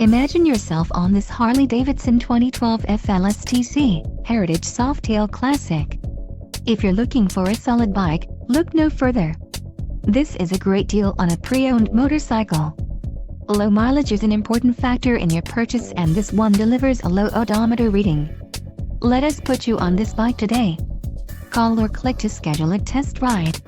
Imagine yourself on this Harley-Davidson 2012 FLSTC Heritage Softail Classic. If you're looking for a solid bike, look no further. This is a great deal on a pre-owned motorcycle. Low mileage is an important factor in your purchase, and this one delivers a low odometer reading. Let us put you on this bike today. Call or click to schedule a test ride.